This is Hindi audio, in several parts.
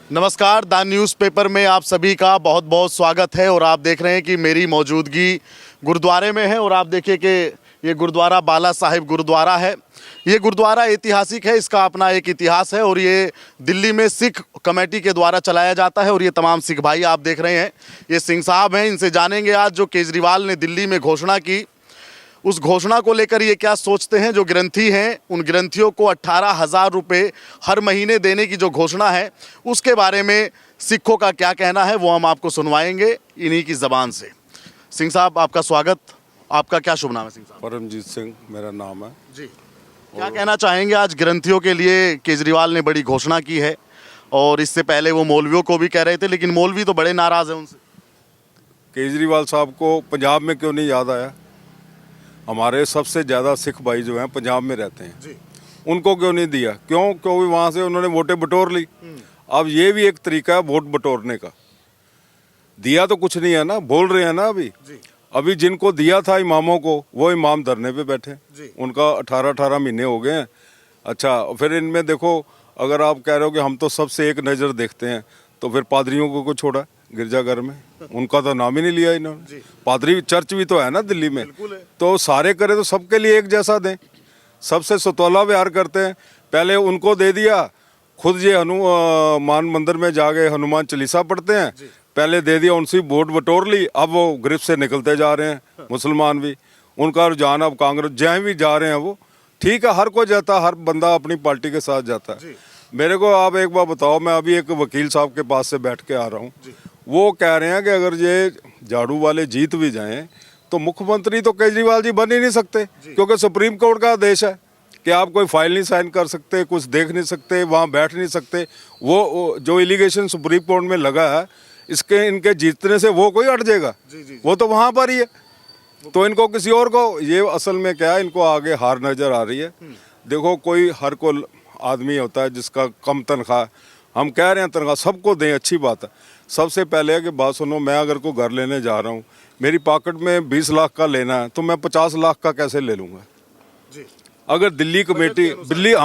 नमस्कार, द न्यूज़पेपर में आप सभी का बहुत बहुत स्वागत है। और आप देख रहे हैं कि मेरी मौजूदगी गुरुद्वारे में है। और आप देखिए कि ये गुरुद्वारा बाला साहिब गुरुद्वारा है। ये गुरुद्वारा ऐतिहासिक है, इसका अपना एक इतिहास है और ये दिल्ली में सिख कमेटी के द्वारा चलाया जाता है। और ये तमाम सिख भाई आप देख रहे हैं, ये सिंह साहब हैं। इनसे जानेंगे आज जो केजरीवाल ने दिल्ली में घोषणा की, उस घोषणा को लेकर ये क्या सोचते हैं। जो ग्रंथी हैं, उन ग्रंथियों को 18,000 रुपये हर महीने देने की जो घोषणा है, उसके बारे में सिखों का क्या कहना है वो हम आपको सुनवाएंगे इन्हीं की ज़बान से। सिंह साहब, आपका स्वागत। आपका क्या शुभ नाम है सिंह साहब? परमजीत सिंह मेरा नाम है जी। क्या कहना चाहेंगे, आज ग्रंथियों के लिए केजरीवाल ने बड़ी घोषणा की है और इससे पहले वो मौलवियों को भी कह रहे थे, लेकिन मौलवी तो बड़े नाराज़ हैं उनसे। केजरीवाल साहब को पंजाब में क्यों नहीं याद आया? हमारे सबसे ज़्यादा सिख भाई जो हैं पंजाब में रहते हैं जी। उनको क्यों नहीं दिया? क्योंकि वहाँ से उन्होंने वोटें बटोर ली। अब ये भी एक तरीका है वोट बटोरने का। दिया तो कुछ नहीं है ना, बोल रहे हैं ना अभी जिनको दिया था इमामों को, वो इमाम धरने पे बैठे। उनका 18-18 महीने हो गए हैं। अच्छा, फिर इनमें देखो, अगर आप कह रहे हो कि हम तो सबसे एक नज़र देखते हैं, तो फिर पादरियों को छोड़ा गिरजाघर में, उनका तो नाम ही नहीं लिया इन्होंने। पादरी चर्च भी तो है ना दिल्ली में, तो सारे करे तो सबके लिए एक जैसा दें, सबसे सतोला व्यवहार करते हैं। पहले उनको दे दिया, खुद ये हनुमान मंदिर में जाके हनुमान चालीसा पढ़ते हैं, पहले दे दिया, उनसे वोट बटोर ली। अब वो ग्रिप से निकलते जा रहे हैं मुसलमान भी, उनका रुझान अब कांग्रेस जहाँ भी जा रहे हैं वो ठीक है, हर कोई जाता, हर बंदा अपनी पार्टी के साथ जाता है। मेरे को आप एक बार बताओ, मैं अभी एक वकील साहब के पास से बैठ के आ रहा हूँ, वो कह रहे हैं कि अगर ये झाड़ू वाले जीत भी जाएं तो मुख्यमंत्री तो केजरीवाल जी बन ही नहीं सकते, क्योंकि सुप्रीम कोर्ट का आदेश है कि आप कोई फाइल नहीं साइन कर सकते, कुछ देख नहीं सकते, वहाँ बैठ नहीं सकते। वो जो एलिगेशन सुप्रीम कोर्ट में लगा है, इसके इनके जीतने से वो कोई हट जाएगा? वो तो वहाँ पर ही है। तो इनको किसी और को, ये असल में क्या है, इनको आगे हार नज़र आ रही है। देखो, कोई हर को आदमी होता है जिसका कम तनख्वाह, हम कह रहे हैं तनख्वाह सबको दें, अच्छी बात है। सबसे पहले है कि बात सुनो, मैं अगर कोई घर लेने जा रहा हूँ, मेरी पॉकेट में 20 लाख का लेना है, तो मैं 50 लाख का कैसे ले लूँगा? अगर दिल्ली कमेटी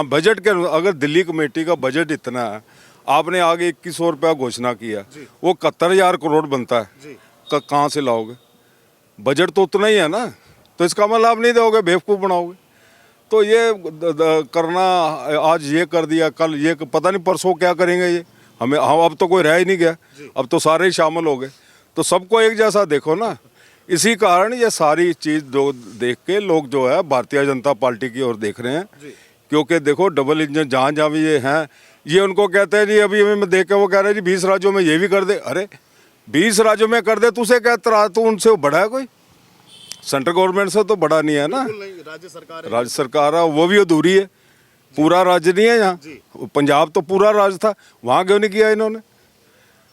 बजट के, अगर दिल्ली कमेटी का बजट इतना है, आपने आगे 2100 रुपया घोषणा किया, वो 71,000 करोड़ बनता है, कहाँ से लाओगे? बजट तो उतना ही है ना, तो इसका मतलब आप नहीं दोगे, बेवकूफ़ बनाओगे। तो ये करना, आज ये कर दिया, कल ये, पता नहीं परसों क्या करेंगे ये, हमें अब तो कोई रह ही नहीं गया, अब तो सारे ही शामिल हो गए। तो सबको एक जैसा देखो ना। इसी कारण ये सारी चीज़ जो देख के लोग जो है भारतीय जनता पार्टी की ओर देख रहे हैं, क्योंकि देखो डबल इंजन जहाँ जहाँ भी ये हैं, ये उनको कहते हैं जी, अभी मैं देख के वो कह रहे हैं जी 20 राज्यों में ये भी कर दे। अरे 20 राज्यों में कर दे, तुझे क्या इतरा, तो उनसे बड़ा है कोई? सेंट्रल गवर्नमेंट से तो बड़ा नहीं है ना, राज्य सरकार है, वो भी अधूरी है, पूरा राज्य नहीं है यहाँ। पंजाब तो पूरा राज्य था, वहाँ क्यों नहीं किया इन्होंने?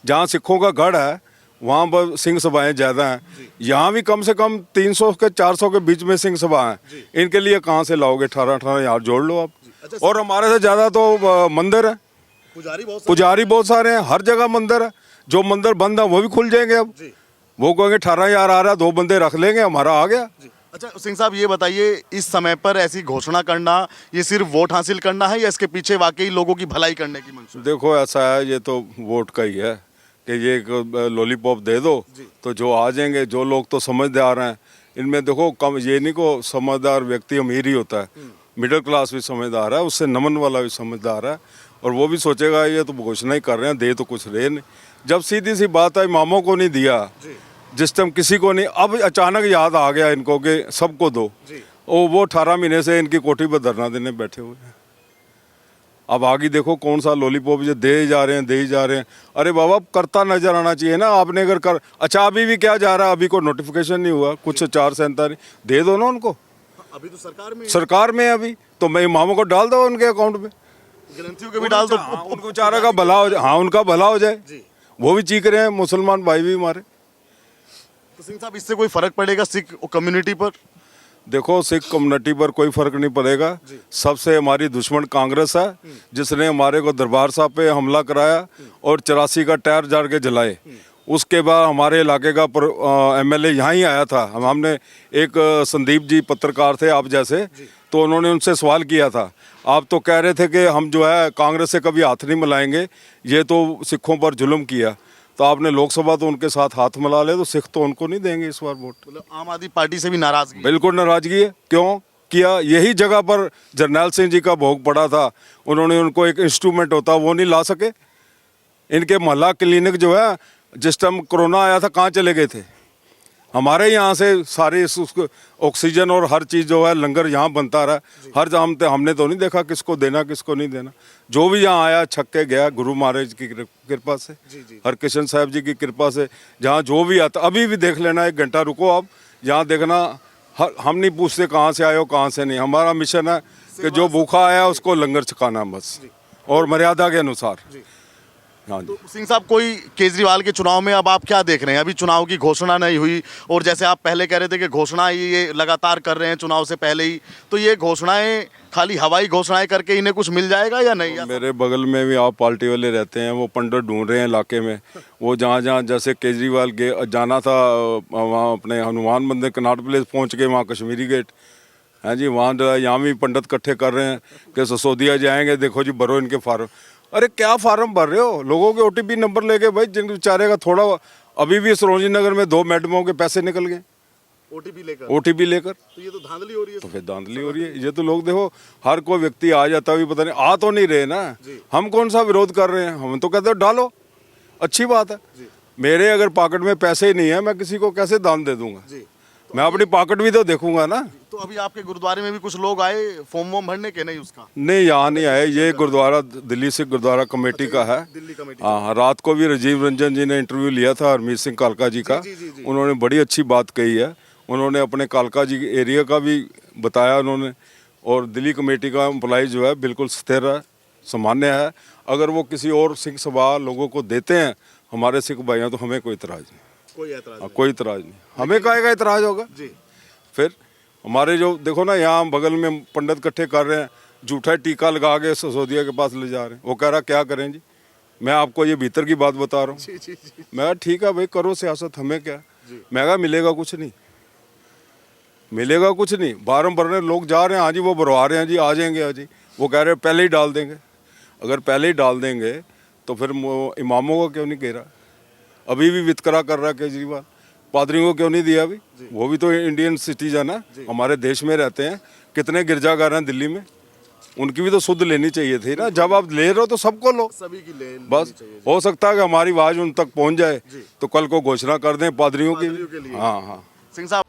जहाँ सिखों का गढ़ है वहाँ पर सिंह सभाएं ज़्यादा हैं, यहाँ भी कम से कम 300 के 400 के बीच में सिंह सभा हैं। इनके लिए कहाँ से लाओगे? 18,000 जोड़ लो आप। और हमारे से ज़्यादा तो मंदिर है, पुजारी बहुत सारे हैं, हर जगह मंदिर है। जो मंदिर बंद है वो भी खुल जाएंगे। अब वो कहेंगे 18,000 आ रहा है, 2 बंदे रख लेंगे, हमारा आ गया। अच्छा सिंह साहब, ये बताइए, इस समय पर ऐसी घोषणा करना, ये सिर्फ वोट हासिल करना है या इसके पीछे वाकई लोगों की भलाई करने की मंशा? देखो, ऐसा है, ये तो वोट का ही है कि ये लॉलीपॉप दे दो तो जो आ जाएंगे। जो लोग तो समझदार हैं, इनमें देखो कम, ये नहीं को समझदार व्यक्ति अमीर ही होता है, मिडिल क्लास भी समझदार है, उससे नमन वाला भी समझदार है, और वो भी सोचेगा ये तो घोषणा ही कर रहे हैं, दे तो कुछ रहे नहीं। जब सीधी सी बात है, इमामों को नहीं दिया, जिस टाइम किसी को नहीं, अब अचानक याद आ गया इनको कि सबको दो। वो 18 महीने से इनकी कोठी पर धरना देने बैठे हुए हैं। अब आगे देखो कौन सा लॉलीपॉप जो दे ही जा रहे हैं। अरे बाबा, करता नजर आना चाहिए ना आपने। अगर कर, अच्छा अभी भी क्या जा रहा है, अभी को नोटिफिकेशन नहीं हुआ, कुछ 447 दे दो ना उनको। अभी तो सरकार में अभी तो मैं इमामों को डाल दो उनके अकाउंट में, ग्रंथियों के भी डाल दो, उनको बेचारा का भला हो जाए। हाँ, उनका भला हो जाए। वो भी चीख रहे हैं, मुसलमान भाई भी हमारे। तो सिंह साहब, इससे कोई फर्क पड़ेगा सिख कम्युनिटी पर? देखो, सिख कम्युनिटी पर कोई फर्क नहीं पड़ेगा। सबसे हमारी दुश्मन कांग्रेस है, जिसने हमारे को दरबार साहब पे हमला कराया और 84 का टायर जाड़ के जलाए। उसके बाद हमारे इलाके का एमएलए यहाँ ही आया था। हमने एक संदीप जी पत्रकार थे आप जैसे, तो उन्होंने उनसे सवाल किया था। आप तो कह रहे थे कि हम जो है कांग्रेस से कभी हाथ नहीं मिलाएंगे, ये तो सिखों पर जुल्म किया। तो आपने लोकसभा तो उनके साथ हाथ मिला ले, तो सिख तो उनको नहीं देंगे इस बार वोट। मतलब आम आदमी पार्टी से भी नाराजगी? बिल्कुल नाराजगी है। क्यों किया? यही जगह पर जरनैल सिंह जी का भोग पड़ा था, उन्होंने उनको एक इंस्ट्रूमेंट होता वो नहीं ला सके। इनके मोहल्ला क्लिनिक जो है, जिस टाइम कोरोना आया था कहाँ चले गए थे? हमारे यहाँ से सारी ऑक्सीजन और हर चीज़ जो है लंगर यहाँ बनता रहा। हर हमने तो नहीं देखा किसको देना किसको नहीं देना। जो भी यहाँ आया छक के गया, गुरु महाराज की कृपा से, हरकिशन साहब जी की कृपा से। जहाँ जो भी आता, अभी भी देख लेना, 1 घंटा रुको आप, यहाँ देखना। हम नहीं पूछते कहाँ से आए हो कहाँ से नहीं। हमारा मिशन है कि जो भूखा आया उसको लंगर छकाना बस, और मर्यादा के अनुसार। हाँ जी। तो सिंह साहब, कोई केजरीवाल के चुनाव में अब आप क्या देख रहे हैं? अभी चुनाव की घोषणा नहीं हुई, और जैसे आप पहले कह रहे थे कि घोषणा ये लगातार कर रहे हैं चुनाव से पहले ही, तो ये घोषणाएं खाली हवाई घोषणाएं करके इन्हें कुछ मिल जाएगा या नहीं? मेरे बगल में भी आप पार्टी वाले रहते हैं, वो पंडित ढूंढ रहे हैं इलाके में। वो जहाँ जहाँ जैसे केजरीवाल जाना था, वहाँ अपने हनुमान मंदिर कनाट प्लेस पहुँच के, वहाँ कश्मीरी गेट है जी, वहाँ यहाँ भी पंडित इकट्ठे कर रहे हैं कि सिसोदिया जाएंगे, देखो जी भरो इनके फार्म। अरे क्या फार्म भर रहे हो? लोगों के ओटीपी नंबर लेके भाई, जिन बेचारे का थोड़ा, अभी भी सरोजनी नगर में 2 मैडमों के पैसे निकल गए ओटीपी लेकर। तो ये तो धांधली हो रही है। तो फिर धांधली हो रही है। ये तो लोग देखो, हर कोई व्यक्ति आ जाता है, पता नहीं आ तो नहीं रहे ना। हम कौन सा विरोध कर रहे हैं? हम तो कहते हो डालो, अच्छी बात है। मेरे अगर पॉकेट में पैसे ही नहीं है, मैं किसी को कैसे दान दे दूंगा? मैं अपनी पॉकेट भी तो देखूंगा ना। तो अभी आपके गुरुद्वारे में भी कुछ लोग आए फॉर्म वॉर्म भरने के? नहीं उसका नहीं, यहाँ नहीं आए। ये गुरुद्वारा दिल्ली से गुरुद्वारा कमेटी का है। दिल्ली कमेटी। हाँ, रात को भी राजीव रंजन जी ने इंटरव्यू लिया था हरमीत सिंह कालका जी का। उन्होंने बड़ी अच्छी बात कही है। उन्होंने अपने कालका जी एरिया का भी बताया उन्होंने। और दिल्ली कमेटी का एम्प्लॉय जो है बिल्कुल स्थिर है, सामान्य है। अगर वो किसी और सिख सभा लोगों को देते हैं हमारे सिख भाइयों, तो हमें कोई इतराज नहीं। कोई इतराज नहीं। हमें काहे का इतराज होगा जी? फिर हमारे जो देखो ना, यहाँ बगल में पंडित इकट्ठे कर रहे हैं, झूठा टीका लगा के सिसोदिया के पास ले जा रहे हैं। वो कह रहा क्या करें जी? मैं आपको ये भीतर की बात बता रहा हूँ। मैं ठीक है भाई, करो सियासत, हमें क्या। मैं कहा मिलेगा कुछ नहीं, मिलेगा कुछ नहीं। फार्म भरने लोग जा रहे हैं, हाँ जी वो भरवा रहे हैं जी, आ जाएंगे हाँ जी। वो कह रहे हैं पहले ही डाल देंगे। अगर पहले ही डाल देंगे तो फिर इमामों को क्यों नहीं कह रहा? अभी भी वितकरा कर रहा है केजरीवाल। पादरियों को क्यों नहीं दिया अभी? वो भी तो इंडियन सिटीजन है, हमारे देश में रहते हैं। कितने गिरजाघर हैं दिल्ली में, उनकी भी तो सुध लेनी चाहिए थी ना। जब आप ले रहे हो तो सबको लो, सभी की बस। हो सकता है कि हमारी आवाज उन तक पहुंच जाए, तो कल को घोषणा कर दें पादरियों की भी। हाँ हाँ। सिंह साहब,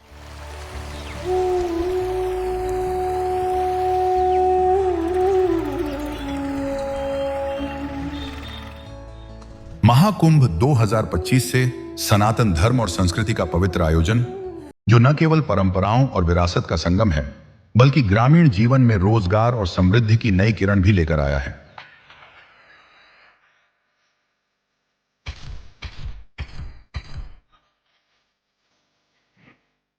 महाकुंभ 2025 से सनातन धर्म और संस्कृति का पवित्र आयोजन, जो न केवल परंपराओं और विरासत का संगम है, बल्कि ग्रामीण जीवन में रोजगार और समृद्धि की नई किरण भी लेकर आया है।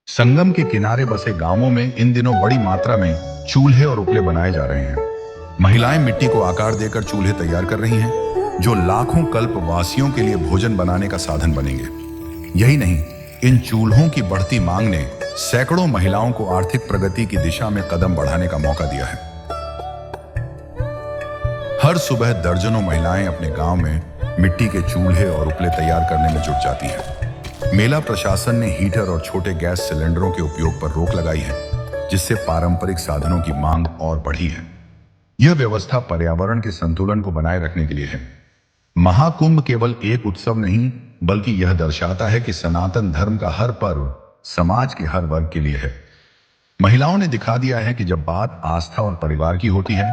संगम के किनारे बसे गांवों में इन दिनों बड़ी मात्रा में चूल्हे और उपले बनाए जा रहे हैं। महिलाएं मिट्टी को आकार देकर चूल्हे तैयार कर रही हैं, जो लाखों कल्पवासियों के लिए भोजन बनाने का साधन बनेंगे। यही नहीं, इन चूल्हों की बढ़ती मांग ने सैकड़ों महिलाओं को आर्थिक प्रगति की दिशा में कदम बढ़ाने का मौका दिया है। हर सुबह दर्जनों महिलाएं अपने गांव में मिट्टी के चूल्हे और उपले तैयार करने में जुट जाती हैं। मेला प्रशासन ने हीटर और छोटे गैस सिलेंडरों के उपयोग पर रोक लगाई है, जिससे पारंपरिक साधनों की मांग और बढ़ी है। यह व्यवस्था पर्यावरण के संतुलन को बनाए रखने के लिए है। महाकुंभ केवल एक उत्सव नहीं, बल्कि यह दर्शाता है कि सनातन धर्म का हर पर्व समाज के हर वर्ग के लिए है। महिलाओं ने दिखा दिया है कि जब बात आस्था और परिवार की होती है,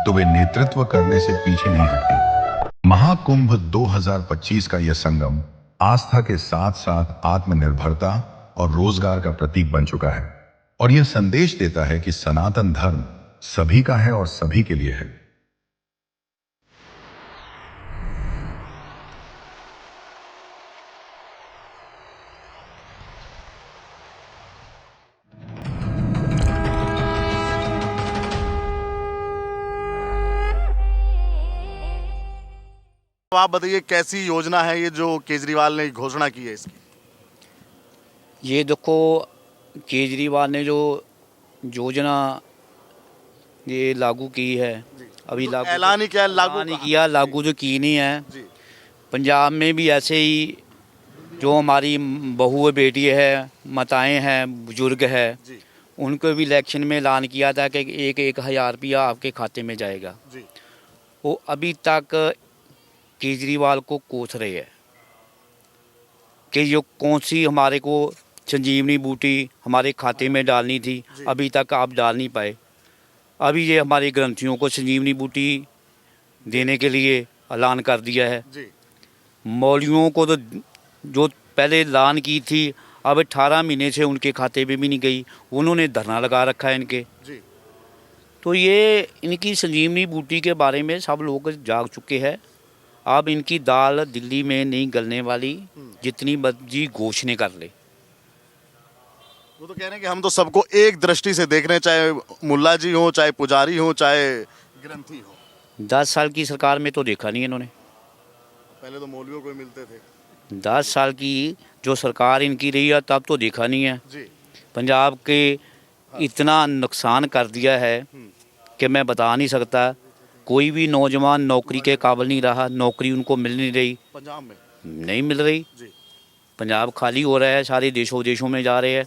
तो वे नेतृत्व करने से पीछे नहीं हटती। महाकुंभ 2025 का यह संगम आस्था के साथ साथ आत्मनिर्भरता और रोजगार का प्रतीक बन चुका है, और यह संदेश देता है कि सनातन धर्म सभी का है और सभी के लिए है। तो आप बताइए कैसी योजना है ये जो केजरीवाल ने घोषणा की है इसकी? ये देखो, केजरीवाल ने जो योजना ये लागू की है, अभी तो लागू ऐलान ही किया है, लागू ऐलान ही कहा। किया, लागू तो की नहीं है। जी पंजाब में भी ऐसे ही जो हमारी बहू बेटी है, माताएं हैं, बुजुर्ग है, जी उनको भी इलेक्शन में ऐलान किया था कि एक हज़ार रुपया आपके खाते में जाएगा। जी वो अभी तक केजरीवाल को कोस रहे हैं कि जो कौन सी हमारे को संजीवनी बूटी हमारे खाते में डालनी थी, अभी तक आप डाल नहीं पाए। अभी ये हमारे ग्रंथियों को संजीवनी बूटी देने के लिए ऐलान कर दिया है। जी मौलवियों को तो जो पहले ऐलान की थी, अब 18 महीने से उनके खाते में भी नहीं गई, उन्होंने धरना लगा रखा है इनके। जी तो ये इनकी संजीवनी बूटी के बारे में सब लोग जाग चुके हैं। अब इनकी दाल दिल्ली में नहीं गलने वाली, जितनी मर्जी घोषणा कर ले। वो तो कह रहे हैं कि हम तो सबको एक दृष्टि से देख रहे हैं, चाहे मुल्ला जी हो, चाहे पुजारी हो, चाहे ग्रंथी हो। 10 साल की सरकार में तो देखा नहीं इन्होंने। पहले तो मौलवियों को मिलते थे। 10 साल की जो सरकार इनकी रही है तब तो देखा नहीं है। जी पंजाब के इतना नुकसान कर दिया है कि मैं बता नहीं सकता। कोई भी नौजवान नौकरी के काबिल नहीं रहा, नौकरी उनको मिल नहीं रही, पंजाब में। नहीं मिल रही। जी पंजाब खाली हो रहा है, सारे देशों विदेशों में जा रहे हैं।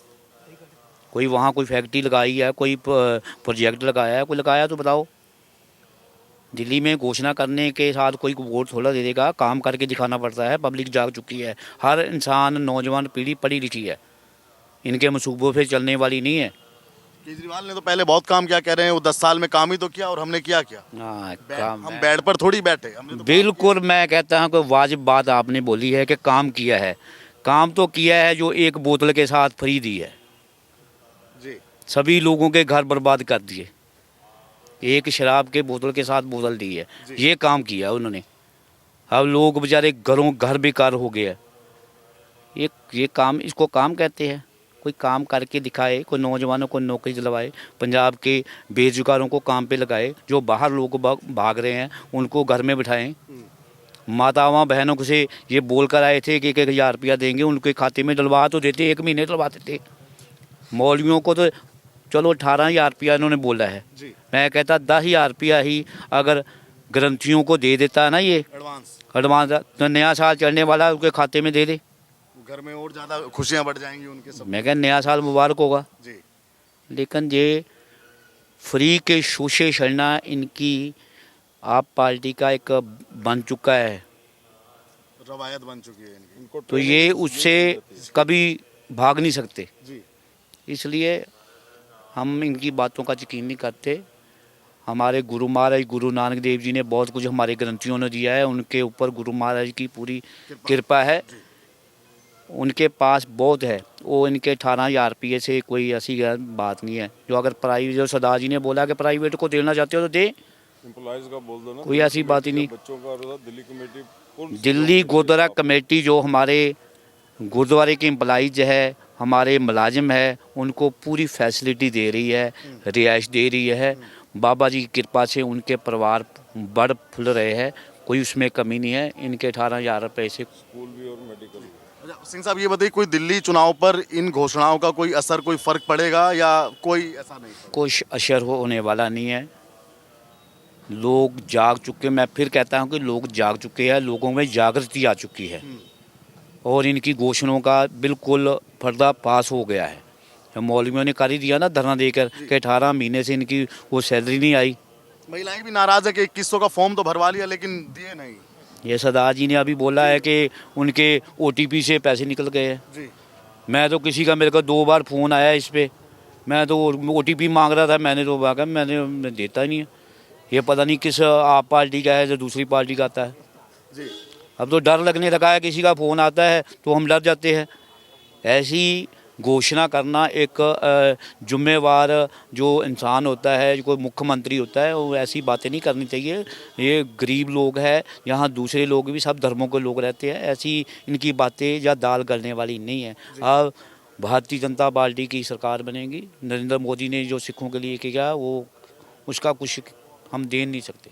कोई वहाँ कोई फैक्ट्री लगाई है, कोई प्रोजेक्ट लगाया है, कोई लगाया तो बताओ। दिल्ली में घोषणा करने के साथ कोई वोट थोड़ा दे देगा, काम करके दिखाना पड़ता है। पब्लिक जाग चुकी है, हर इंसान नौजवान पीढ़ी पढ़ी लिखी है, इनके मंसूबों पे चलने वाली नहीं है। केजरीवाल ने तो पहले बहुत काम किया, कह रहे हैं वो 10 साल में काम ही तो किया, और हमने किया क्या? हाँ, हम काम बेड पर थोड़ी बैठे, हमने तो बिल्कुल। मैं कहता हूँ कि वाजिब बात आपने बोली है कि काम किया है। काम तो किया है जो एक बोतल के साथ फ्री दी है, जी सभी लोगों के घर बर्बाद कर दिए। एक शराब के बोतल के साथ बोतल दी है, ये काम किया उन्होंने। अब लोग बेचारे घर बेकार हो गए हैं। ये काम, इसको काम कहते हैं? कोई काम करके दिखाए, कोई नौजवानों को नौकरी दिलवाए, पंजाब के बेरोजगारों को काम पे लगाए, जो बाहर लोग भाग रहे हैं उनको घर में बिठाएं। मातावां बहनों को से ये बोल कर आए थे कि 1,000 रुपया देंगे, उनके खाते में डलवा तो देते, 1 महीने डलवाते थे। मौलवियों को तो चलो 18,000 रुपया इन्होंने बोला है। जी मैं कहता 10,000 रुपया ही अगर ग्रंथियों को दे देता है ना, ये एडवांस, तो नया साल चढ़ने वाला उनके खाते में दे दे। घर में और ज्यादा खुशियां बढ़ जाएंगी उनके सब। मैं कह नया साल मुबारक होगा। जी लेकिन ये फ्री के शोषे चढ़ना इनकी आप पार्टी का एक बन चुका है। रवायत बन चुकी है इनकी। तो ये उससे कभी भाग नहीं सकते, जी इसलिए हम इनकी बातों का यकीन नहीं करते। हमारे गुरु महाराज गुरु नानक देव जी ने बहुत कुछ हमारे ग्रंथियों ने दिया है, उनके ऊपर गुरु महाराज की पूरी कृपा है, उनके पास बहुत है। वो इनके 18,000 रुपये से कोई ऐसी बात नहीं है। जो अगर प्राइवेट, जो सरदार जी ने बोला कि प्राइवेट को देना चाहते हो तो दे, एम्प्लॉइज का बोल दो ना, कोई ऐसी बात ही नहीं। बच्चों का दिल्ली कमेटी, दिल्ली गुरुद्वारा कमेटी जो हमारे गुरुद्वारे के एम्प्लॉइज है, हमारे मुलाजिम है, उनको पूरी फैसिलिटी दे रही है, रिहाइश दे रही है। बाबा जी की कृपा से उनके परिवार बढ़ फुल रहे हैं, कोई उसमें कमी नहीं है। इनके 18,000 रुपये से स्कूल भी और मेडिकल भी। अच्छा सिंह साहब, ये बताइए कोई दिल्ली चुनाव पर इन घोषणाओं का कोई असर, कोई फर्क पड़ेगा या कोई ऐसा नहीं पड़ेगा? कुछ असर होने वाला नहीं है। लोग जाग चुके, मैं फिर कहता हूँ कि लोग जाग चुके हैं, लोगों में जागृति आ चुकी है और इनकी घोषणाओं का बिल्कुल पर्दा पास हो गया है। मौलवियों ने कर ही दिया ना धरना देकर कि 18 महीने से इनकी वो सैलरी नहीं आई। महिलाएं भी नाराज है कि 2100 का फॉर्म तो भरवा लिया लेकिन दिए नहीं। ये सरदार जी ने अभी बोला है कि उनके OTP से पैसे निकल गए हैं। जी मैं तो किसी का, मेरे को 2 बार फ़ोन आया इस पर, मैं तो OTP मांग रहा था, मैंने तो भागा, मैंने देता ही नहीं है। ये पता नहीं किस आप पार्टी का है जो दूसरी पार्टी का आता है। जी अब तो डर लगने लगा है, किसी का फ़ोन आता है तो हम डर जाते हैं। ऐसी घोषणा करना एक जुम्मेवार जो इंसान होता है, जो कोई मुख्यमंत्री होता है, वो ऐसी बातें नहीं करनी चाहिए। ये गरीब लोग हैं, यहाँ दूसरे लोग भी सब धर्मों के लोग रहते हैं, ऐसी इनकी बातें या दाल गलने वाली नहीं है। अब भारतीय जनता पार्टी की सरकार बनेगी, नरेंद्र मोदी ने जो सिखों के लिए किया वो उसका कुछ हम दे नहीं सकते।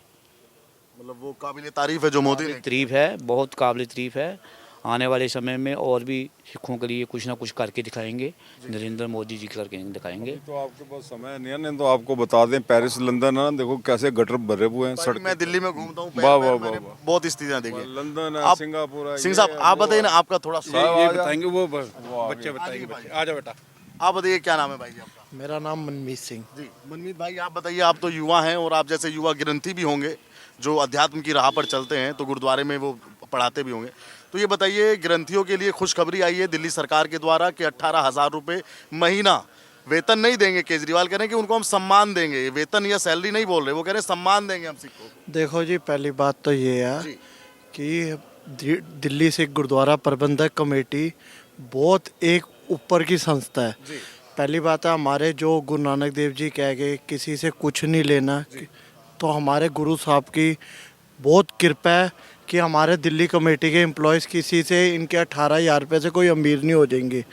मतलब वो काबिल तारीफ है जो मोदी ने तारीफ है, बहुत काबिल तारीफ है। आने वाले समय में और भी सिखों के लिए कुछ ना कुछ करके दिखाएंगे, नरेंद्र मोदी जी करके दिखाएंगे। तो आपके पास समय नहीं है, नहीं तो आपको बता दें पेरिस लंदन है ना, देखो कैसे गटर भरे हुए हैं भाई, सड़क। मैं दिल्ली में घूमता हूँ, वाह, वाह, मैंने वाह। बहुत स्थितियाँ देखी हैं। लंदन है, आप- सिंगापुर है, सिंह साहब आप बताइए ना, आपका थोड़ा ये बताएंगे वो बच्चे बताएंगे बच्चे। आ जाओ बेटा। आप बताइए क्या नाम है भाई जी आपका? मेरा नाम मनमीत सिंह। जी मनमीत भाई, आप बताइए, आप तो युवा हैं और आप जैसे युवा ग्रंथी भी होंगे जो अध्यात्म की राह पर चलते हैं, तो गुरुद्वारे में वो पढ़ाते भी होंगे। तो ये बताइए, ग्रंथियों के लिए खुशखबरी आई है दिल्ली सरकार के द्वारा कि 18,000 रुपये महीना वेतन नहीं देंगे। केजरीवाल कह रहे हैं कि उनको हम सम्मान देंगे, वेतन या सैलरी नहीं बोल रहे, वो कह रहे हैं सम्मान देंगे हम सिखों को। देखो जी, पहली बात तो ये है जी। कि दिल्ली सिख गुरुद्वारा प्रबंधक कमेटी बहुत एक ऊपर की संस्था है। जी। पहली बात है, हमारे जो गुरु नानक देव जी कह गए किसी से कुछ नहीं लेना, तो हमारे गुरु साहब की बहुत कृपा है कि हमारे दिल्ली कमेटी के एम्प्लॉयज़ किसी से इनके 18,000 रुपये से कोई अमीर नहीं हो जाएंगे।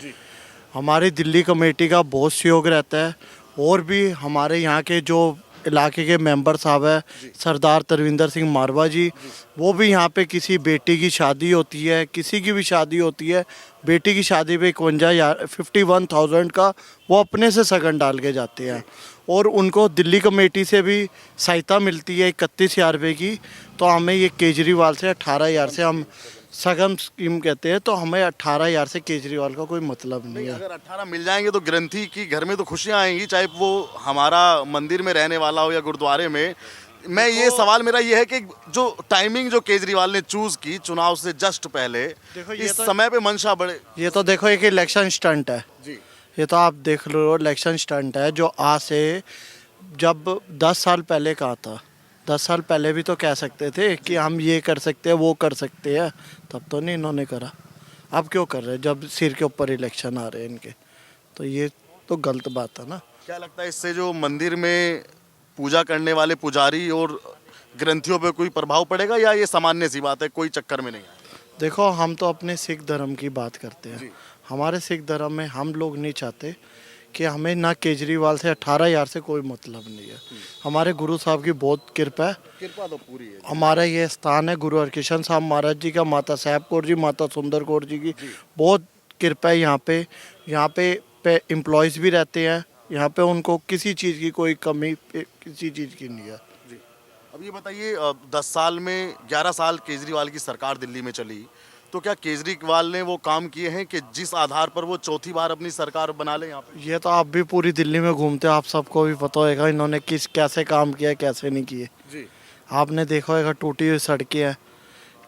हमारी दिल्ली कमेटी का बहुत सहयोग रहता है। और भी हमारे यहाँ के जो इलाके के मेंबर साहब है, सरदार तरविंदर सिंह मारवा जी, वो भी यहाँ पे किसी बेटी की शादी होती है, किसी की भी शादी होती है, बेटी की शादी पे 51,000 का वो अपने से सगन डाल के जाते हैं। और उनको दिल्ली कमेटी से भी सहायता मिलती है 31,000 रुपये की। तो हमें ये केजरीवाल से 18,000 से हम सगम स्कीम कहते हैं, तो हमें 18,000 से केजरीवाल का कोई मतलब नहीं है। अगर 18 मिल जाएंगे तो ग्रंथी की घर में तो खुशियां आएंगी, चाहे वो हमारा मंदिर में रहने वाला हो या गुरुद्वारे में। मैं ये सवाल मेरा ये है कि जो टाइमिंग जो केजरीवाल ने चूज की चुनाव से जस्ट पहले, देखो, ये इस तो- समय पे मंशा बढ़े। ये तो देखो एक इलेक्शन स्टंट है। जी। ये तो आप देख लो, इलेक्शन स्टंट है जो आज से जब 10 साल पहले कहा था, 10 साल पहले भी तो कह सकते थे कि हम ये कर सकते हैं, वो कर सकते हैं, तब तो नहीं इन्होंने करा। अब क्यों कर रहे हैं जब सिर के ऊपर इलेक्शन आ रहे हैं इनके? तो ये तो गलत बात है ना। क्या लगता है इससे जो मंदिर में पूजा करने वाले पुजारी और ग्रंथियों पे कोई प्रभाव पड़ेगा, या ये सामान्य सी बात है, कोई चक्कर में नहीं है? देखो, हम तो अपने सिख धर्म की बात करते हैं। हमारे सिख धर्म में हम लोग नहीं चाहते कि हमें ना केजरीवाल से 18,000 से कोई मतलब नहीं है। हमारे गुरु साहब की बहुत कृपा है। कृपा तो पूरी है। हमारा ये स्थान है गुरु हरकिशन साहब महाराज जी का, माता साहब कौर जी, माता सुंदर कौर जी की बहुत कृपा है यहाँ पे। यहाँ पे एम्प्लॉयज़ भी रहते हैं। यहाँ पे उनको किसी चीज़ की कोई कमी किसी चीज़ की नहीं है। अब ये बताइए, 10 साल में 11 साल केजरीवाल की सरकार दिल्ली में चली, तो क्या केजरीवाल ने वो काम किए हैं कि जिस आधार पर वो चौथी बार अपनी सरकार बना ले यहाँ पे? ये तो आप भी पूरी दिल्ली में घूमते हो, आप सबको भी पता होगा इन्होंने कैसे काम किया, कैसे नहीं किए। जी। आपने देखा होगा टूटी हुई सड़कें हैं,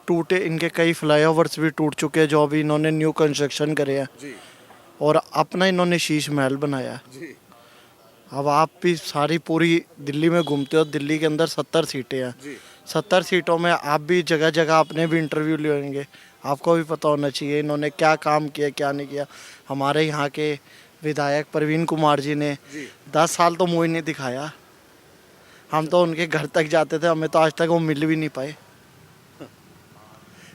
टूटे इनके कई फ्लाईओवर्स भी टूट चुके हैं जो अभी इन्होंने न्यू कंस्ट्रक्शन करे हैं। जी। और अपना इन्होंने शीश महल बनाया है। जी। अब आप भी सारी पूरी दिल्ली में घूमते हो, दिल्ली के अंदर 70 सीटें हैं। जी। 70 सीटों में आप भी जगह जगह अपने भी इंटरव्यू लेंगे, आपको भी पता होना चाहिए इन्होंने क्या काम किया क्या नहीं किया। हमारे यहाँ के विधायक प्रवीण कुमार जी ने 10 साल तो मुँह ही नहीं दिखाया। हम तो उनके घर तक जाते थे, हमें तो आज तक वो मिल भी नहीं पाए।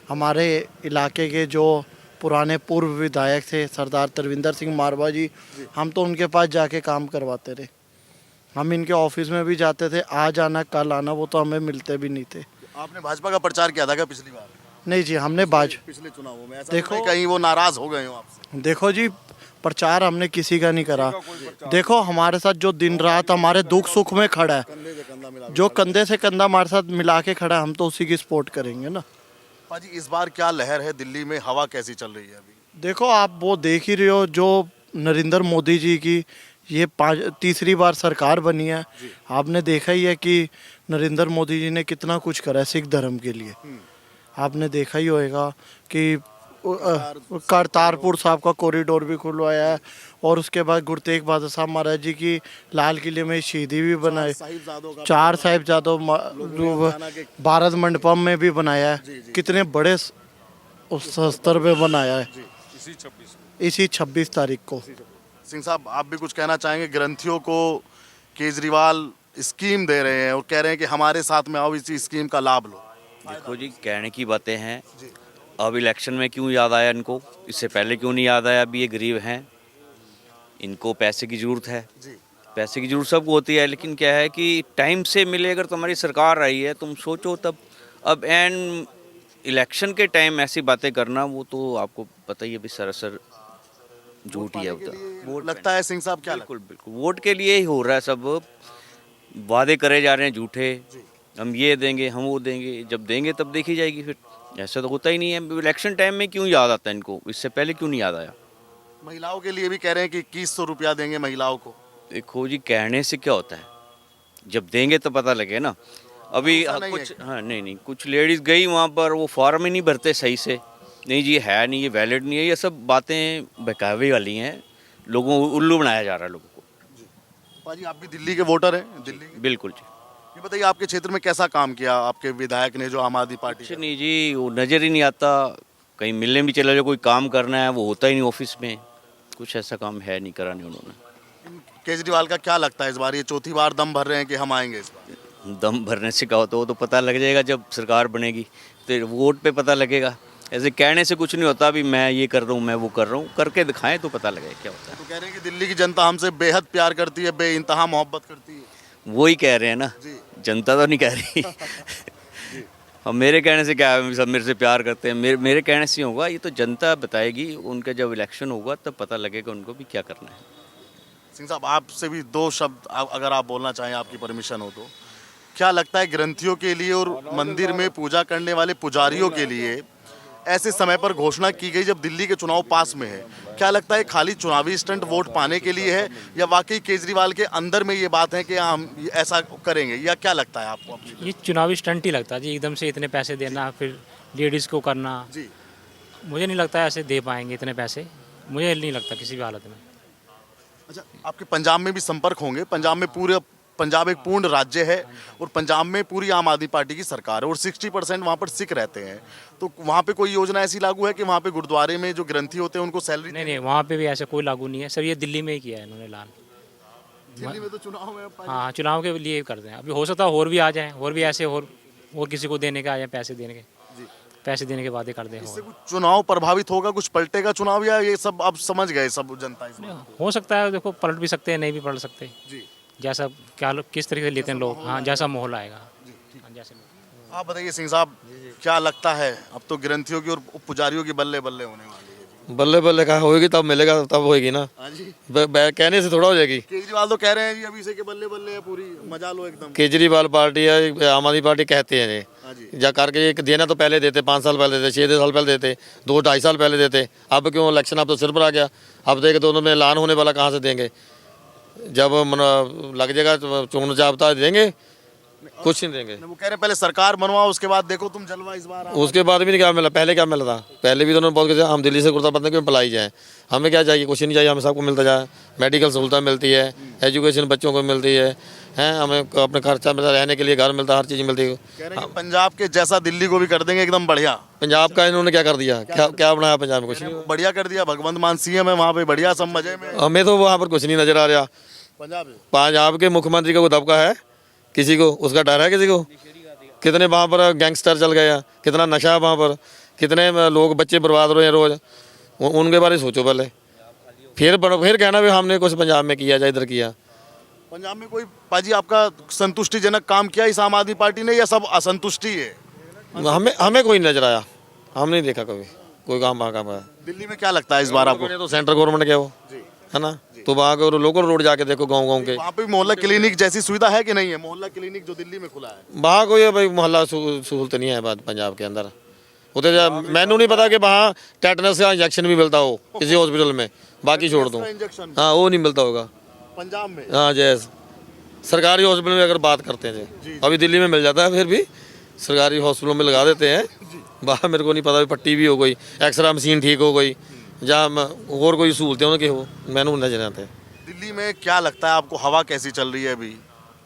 हमारे इलाके के जो पुराने पूर्व विधायक थे सरदार तरविंदर सिंह मारवा जी, हम तो उनके पास जाके काम करवाते रहे। हम इनके ऑफिस में भी जाते थे, आज आना कल आना, वो तो हमें मिलते भी नहीं थे। आपने भाजपा का प्रचार किया था क्या पिछली बार? नहीं जी, हमने पिछले चुनावों में ऐसा देखो- देखो कहीं वो नाराज हो गए हो आपसे? देखो जी, प्रचार हमने किसी का नहीं करा। देखो, हमारे साथ जो दिन रात हमारे दुख सुख में खड़ा है, जो कंधे से कंधा हमारे साथ मिला के खड़ा है, हम तो उसी की सपोर्ट करेंगे ना। पाजी, इस बार क्या लहर है दिल्ली में, हवा कैसी चल रही है अभी? देखो, आप वो देख ही रहे हो, जो नरेंद्र मोदी जी की ये तीसरी बार सरकार बनी है। आपने देखा ही है कि नरेंद्र मोदी जी ने कितना कुछ करा है सिख धर्म के लिए। आपने देखा ही होगा कि करतारपुर साहब का कॉरिडोर भी खुलवाया है, और उसके बाद गुरु तेग बहादुर साहब महाराज जी की लाल किले में शहीदी भी बनाई, साहिबजादों का 4 साहिबजादों भारत मंडपम में भी बनाया है। कितने बड़े उस स्तर पे बनाया है, इसी 26 तारीख को। सिंह साहब, आप भी कुछ कहना चाहेंगे? ग्रंथियों को केजरीवाल स्कीम दे रहे हैं और कह रहे हैं कि हमारे साथ में आओ, इसी स्कीम का लाभ लो। देखो जी, कहने की बातें हैं। अब इलेक्शन में क्यों याद आया इनको, इससे पहले क्यों नहीं याद आया? अभी ये गरीब हैं, इनको पैसे की ज़रूरत है। पैसे की ज़रूरत सबको होती है, लेकिन क्या है कि टाइम से मिले। अगर तुम्हारी सरकार आई है, तुम सोचो तब अब एंड इलेक्शन के टाइम ऐसी बातें करना वो तो आपको पता ही है भी सरासर झूठ ही है वो तो। वोट लगता है सिंह साहब क्या लगता बिल्कुल बिल्कुल वोट के लिए ही हो रहा है सब, वादे करे जा रहे हैं झूठे, हम ये देंगे हम वो देंगे, जब देंगे तब देखी जाएगी। फिर ऐसा तो होता ही नहीं है। इलेक्शन टाइम में क्यों याद आता है इनको, इससे पहले क्यों नहीं याद आया? है? महिलाओं के लिए भी कह रहे हैं कि 2100 रुपया देंगे महिलाओं को। देखो जी, कहने से क्या होता है, जब देंगे तो पता लगे ना। अभी भरोसा नहीं कुछ नहीं कुछ लेडीज गई वहाँ पर, वो फॉर्म ही नहीं भरते सही से, नहीं जी है नहीं, ये वैलिड नहीं है, ये सब बातें बहकावे वाली हैं, लोगों को उल्लू बनाया जा रहा है लोगों को। पाजी आप भी दिल्ली के वोटर हैं, दिल्ली के? बिल्कुल जी। ये बताइए आपके क्षेत्र में कैसा काम किया आपके विधायक ने जो आम आदमी पार्टी कुछ का? नहीं जी, वो नज़र ही नहीं आता, कहीं मिलने भी चले जाओ, कोई काम करना है वो होता ही नहीं ऑफिस में, कुछ ऐसा काम है नहीं करा नहीं उन्होंने। केजरीवाल का क्या लगता है इस बार, ये चौथी बार दम भर रहे हैं कि हम आएंगे इस बार? दम भरने से क्या होता है वो तो पता लग जाएगा जब सरकार बनेगी, तो वोट पे पता लगेगा। ऐसे कहने से कुछ नहीं होता, अभी मैं ये कर रहा हूँ मैं वो कर रहा हूँ, करके दिखाएं तो पता लगेगा क्या होता है। तो कह रहे हैं कि दिल्ली की जनता हमसे बेहद प्यार करती है, बेइंतहा मोहब्बत करती है। वो ही कह रहे हैं ना, जी। जनता तो नहीं कह रही। अब मेरे कहने से क्या है, सब मेरे से प्यार करते हैं, मेरे कहने से ही होगा, ये तो जनता बताएगी, उनका जब इलेक्शन होगा तब पता लगेगा उनको भी क्या करना है। सिंह साहब आपसे भी दो शब्द अगर आप बोलना चाहें, आपकी परमिशन हो तो। क्या लगता है ग्रंथियों के लिए और मंदिर में पूजा करने वाले पुजारियों के लिए ऐसे समय पर घोषणा की गई जब दिल्ली के चुनाव पास में है, क्या लगता है खाली चुनावी स्टंट वोट पाने के लिए है, या वाकई केजरीवाल के अंदर में ये बात है कि हम ऐसा करेंगे, या क्या लगता है आपको? ये चुनावी स्टंट ही लगता है जी, एकदम से इतने पैसे देना, फिर लेडीज़ को करना। जी। मुझे नहीं लगता ऐसे दे पाएंगे इतने पैसे, मुझे नहीं लगता किसी भी हालत में। अच्छा, आपके पंजाब में भी संपर्क होंगे, पंजाब एक पूर्ण राज्य है और पंजाब में पूरी आम आदमी पार्टी की सरकार है और 60% वहाँ पर सिख रहते हैं, तो वहाँ पे कोई योजना ऐसी लागू है कि वहाँ पे गुरुद्वारे में जो ग्रंथी होते हैं उनको सैलरी? नहीं वहाँ पे भी ऐसा कोई लागू नहीं है सर, ये दिल्ली में ही किया है इन्होंने लाल। दिल्ली में तो चुनाव में हाँ, चुनाव के लिए करते हैं। अभी हो सकता है और भी आ जाए, और भी ऐसे और किसी को देने का आ जाए, पैसे देने के वादे कर दें। इससे कुछ चुनाव प्रभावित होगा, कुछ पलटेगा चुनाव, या ये सब अब समझ गए सब जनता इस बात हो सकता है, देखो पलट भी सकते हैं, नहीं भी पलट सकते, जी। जैसा क्या किस तरीके से लेते हैं लोग, हाँ जैसा माहौल आएगा। हाँ, जैसे आप बताइए सिंह साहब, क्या लगता है अब तो ग्रंथियों की और पुजारियों की बल्ले बल्ले होने वाली है? बल्ले बल्ले का होएगी तब मिलेगा, तब होएगी ना। हाँ जी। कहने से थोड़ा हो जाएगी। केजरीवाल तो कह रहे हैं जी अभी से के बल्ले बल्ले है, पूरी मजा लो एकदम। केजरीवाल पार्टी है, आम आदमी पार्टी कहते हैं हाँ जी। जा करके एक देना तो पहले देते, 5 साल पहले देते, 6 साल पहले देते, 2-2.5 साल पहले देते। अब क्यों इलेक्शन अब तो सिर पर आ गया, अब देखे दोनों में ऐलान होने वाला, कहाँ से देंगे? जब लग जाएगा तो चुन जाब्ता देंगे, कुछ नहीं देंगे। वो कह रहे पहले सरकार बनवाओ उसके बाद देखो तुम जलवा इस बार। उसके बाद भी नहीं क्या मिला, पहले क्या मिला था? पहले भी तो उन्होंने बहुत कहते हम दिल्ली से कुर्ता पतन क्यों पलाई जाए, हमें क्या चाहिए? कुछ नहीं चाहिए, हमें सबको मिलता जाए, मेडिकल सहूलत मिलती है, एजुकेशन बच्चों को मिलती है, हमें अपने खर्चा मिलता, रहने के लिए घर मिलता है, हर चीज़ मिलती है। कह रहे हैं कि पंजाब के जैसा दिल्ली को भी कर देंगे एकदम बढ़िया। पंजाब का इन्होंने क्या कर दिया? क्या बनाया पंजाब में? कुछ नहीं। बढ़िया कर दिया, भगवंत मान सीएम है वहाँ पे, बढ़िया सब मजे में। हमें तो वहाँ पर कुछ नहीं नजर आ रहा। पंजाब के मुख्यमंत्री का कोई दबका है किसी को? उसका डर है किसी को? कितने वहाँ पर गैंगस्टर चल गए हैं, कितना नशा है वहाँ पर, कितने लोग बच्चे बर्बाद हो रहे हैं रोज, उनके बारे में सोचो पहले, फिर कहना भी हमने कुछ पंजाब में किया जाए, इधर किया। पंजाब में कोई पाजी आपका संतुष्टिजनक काम किया इस आम आदमी पार्टी ने, या सब असंतुष्टि है? हमें कोई नहीं नजर आया, हम नहीं देखा कभी कोई काम वहाँ का। दिल्ली में क्या लगता है इस बार आपको? तो सेंट्रल गवर्नमेंट क्या वो है ना, तो वहाँ के लोकल रोड जाके देखो, गाँव के वहाँ पे मोहल्ला क्लिनिक जैसी सुविधा है कि नहीं है? मोहल्ला क्लिनिक जो दिल्ली में खुला है, वहाँ कोई भाई मोहल्ला सहूलत नहीं है बात पंजाब के अंदर। उधर मैनू नहीं पता कि वहाँ टेटनस का इंजेक्शन भी मिलता हो किसी हॉस्पिटल में, बाकी छोड़ दूँ। इंजेक्शन हाँ, वो नहीं मिलता होगा पंजाब में। हाँ जैस सरकारी हॉस्पिटल में अगर बात करते हैं, अभी दिल्ली में मिल जाता है, फिर भी सरकारी हॉस्पिटलों में लगा देते हैं। बाहर मेरे को नहीं पता, पट्टी भी हो गई, एक्सरा मशीन ठीक हो गई, जहाँ और कोई सहूलतें उनके हो, मैनू नजर आते हैं। दिल्ली में क्या लगता है आपको, हवा कैसी चल रही है अभी,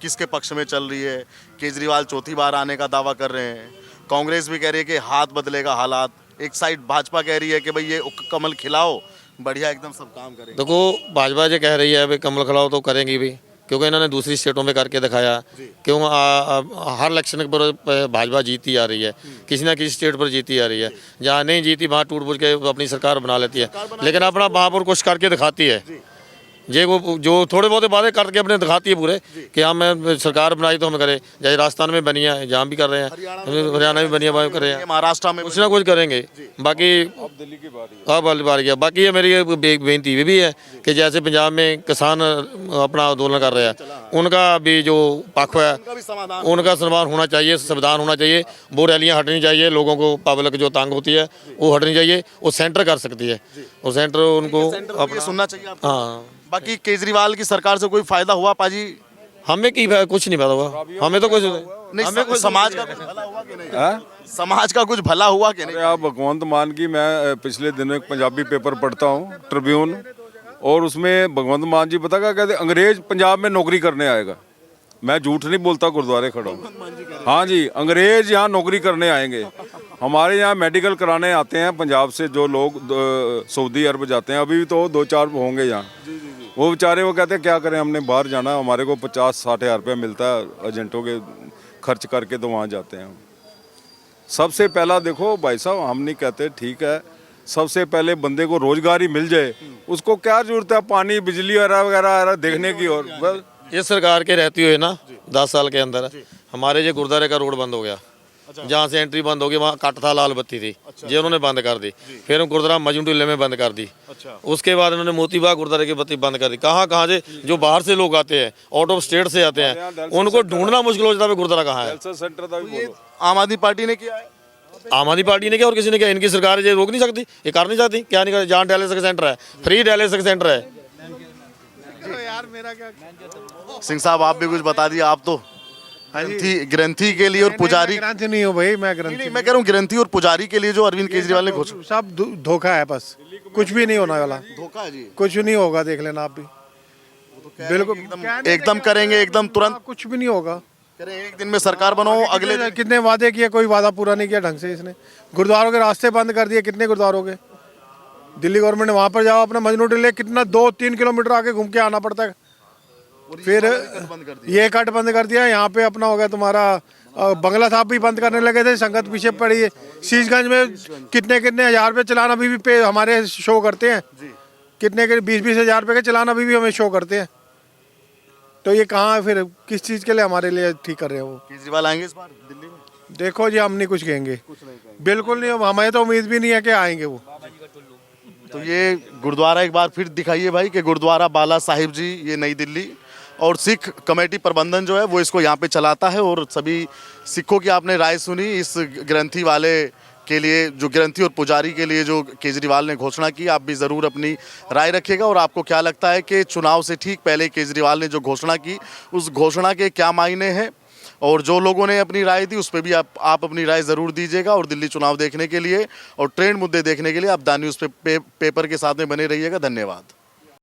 किसके पक्ष में चल रही है? केजरीवाल चौथी बार आने का दावा कर रहे हैं, कांग्रेस भी कह रही है कि हाथ बदलेगा हालात, एक साइड भाजपा कह रही है कि भाई ये कमल खिलाओ, बढ़िया एकदम सब काम करेंगे। देखो भाजपा जो कह रही है भाई कमल खिलाओ, तो करेंगी भी, क्योंकि इन्होंने दूसरी स्टेटों में करके दिखाया। क्यों हर इलेक्शन पर भाजपा जीती आ रही है, किसी ना किसी स्टेट पर जीती आ रही है, जहाँ नहीं जीती वहाँ टूट फूट के अपनी सरकार बना लेती है, लेकिन अपना वहाँ पर कुछ करके दिखाती है। ये वो जो थोड़े बहुत वादे करके अपने दिखाती है पूरे कि हाँ मैं सरकार बनाई तो हमें करे, जैसे राजस्थान में बनी है, जहाँ भी कर रहे हैं, हरियाणा में बनी है, कर रहे हैं, महाराष्ट्र में कुछ ना कुछ करेंगे। बाकी अब वाली बारी है। बाकी ये मेरी एक बेनती ये भी है कि जैसे पंजाब में किसान अपना आंदोलन कर रहे हैं, उनका भी जो पक्ष है उनका सम्मान होना चाहिए, संविधान होना चाहिए, वो रैलियाँ हटनी चाहिए, लोगों को पब्लिक जो तंग होती है वो हटनी चाहिए, वो सेंटर कर सकती है, वो सेंटर उनको ये सुनना चाहिए आपको। हाँ। बाकी केजरीवाल की सरकार से कोई फायदा हुआ पाजी? हमें कुछ नहीं पता हुआ, हमें तो कुछ नहीं, समाज का कुछ भला हुआ कि नहीं? समाज का कुछ भला हुआ कि नहीं? अरे आप भगवंत मान की, मैं पिछले दिनों एक पंजाबी पेपर पढ़ता हूँ, ट्रिब्यून, और उसमें भगवंत मान जी पता क्या कहते, अंग्रेज पंजाब में नौकरी करने आएगा। मैं झूठ नहीं बोलता, गुरुद्वारे खड़ा हूँ। हाँ जी, अंग्रेज यहाँ नौकरी करने आएंगे। हमारे यहाँ मेडिकल कराने आते हैं पंजाब से जो लोग सऊदी अरब जाते हैं, अभी भी तो 2-4 होंगे यहाँ। वो बेचारे वो कहते हैं क्या करें, हमने बाहर जाना, हमारे को 50-60 हज़ार रुपया मिलता है एजेंटों के खर्च करके, तो वहाँ जाते हैं। सबसे पहला देखो भाई साहब, हम नहीं कहते ठीक है, सबसे पहले बंदे को रोजगार ही मिल जाए, उसको क्या जरूरत है पानी बिजली वगैरह देखने की। और बस ये सरकार के रहती हुए ना 10 साल के अंदर हमारे जो गुरुद्वारे का रोड बंद हो गया, जहाँ से एंट्री बंद हो गई, वहाँ कट था, लाल बत्ती थी, ये उन्होंने बंद कर दी। फिर गुरुद्वारा मजनू टिल्ले में बंद कर दी। उसके बाद उन्होंने मोती बाग गुरुद्वारे की बत्ती बंद कर दी। कहाँ से जो बाहर से लोग आते हैं, आउट ऑफ स्टेट से आते हैं, उनको ढूंढना मुश्किल हो जाता है गुरुद्वारा कहाँ है। सेंटर था भी बोलो। आम आदमी पार्टी ने किया है। आम आदमी पार्टी ने किया और किसी ने किया, इनकी सरकार ये रोक नहीं सकती, ये कर नहीं सकती, क्या नहीं कर। जहाँ डायलिसिस सेंटर है, फ्री डायलिसिस सेंटर है। सिंह साहब आप भी कुछ बता दिए। आप तो ग्रंथी के लिए और पुजारी, ग्रंथी नहीं हो भाई, मैं ग्रंथी नहीं, मैं कह रहा हूँ ग्रंथी और पुजारी के लिए जो अरविंद केजरीवाल ने घोषणा, सब धोखा है, बस कुछ भी नहीं होने वाला, धोखा है जी। कुछ नहीं होगा, देख लेना आप भी। बिल्कुल एकदम करेंगे, एकदम तुरंत कुछ भी नहीं होगा। करें, एक दिन में सरकार बनाओ, अगले कितने वादे किए, कोई वादा पूरा नहीं किया ढंग से इसने। गुरुद्वारों के रास्ते बंद कर दिए, कितने गुरुद्वारों के। दिल्ली गवर्नमेंट ने वहाँ पर जाओ, अपना मजनू टिल्ले कितना 2-3 किलोमीटर आके घूम के आना पड़ता है। फिर ये कट बंद कर दिया। यहाँ पे अपना हो गया तुम्हारा बंगला साहब भी बंद करने लगे थे, संगत पीछे पड़ी है। शीशगंज में कितने हज़ार रुपये चलान अभी भी पे हमारे शो करते हैं, कितने के 20-20 हज़ार रुपये के चलान अभी भी हमें शो करते हैं। तो ये कहाँ फिर किस चीज़ के लिए हमारे लिए ठीक कर रहे हैं वो? केजरीवाल आएंगे इस बार दिल्ली में? देखो जी, हम नहीं कुछ कहेंगे, बिल्कुल नहीं, हमें तो उम्मीद भी नहीं है कि आएंगे वो। तो ये गुरुद्वारा एक बार फिर दिखाइए भाई कि गुरुद्वारा बाला साहिब जी, ये नई दिल्ली, और सिख कमेटी प्रबंधन जो है वो इसको यहाँ पे चलाता है। और सभी सिखों की आपने राय सुनी इस ग्रंथी वाले के लिए, जो ग्रंथी और पुजारी के लिए जो केजरीवाल ने घोषणा की। आप भी ज़रूर अपनी राय रखिएगा और आपको क्या लगता है कि चुनाव से ठीक पहले केजरीवाल ने जो घोषणा की, उस घोषणा के क्या मायने हैं, और जो लोगों ने अपनी राय दी उस पर भी आप अपनी राय ज़रूर दीजिएगा। और दिल्ली चुनाव देखने के लिए और ट्रेंड मुद्दे देखने के लिए आप द न्यूज़ पेपर के साथ में बने रहिएगा। धन्यवाद।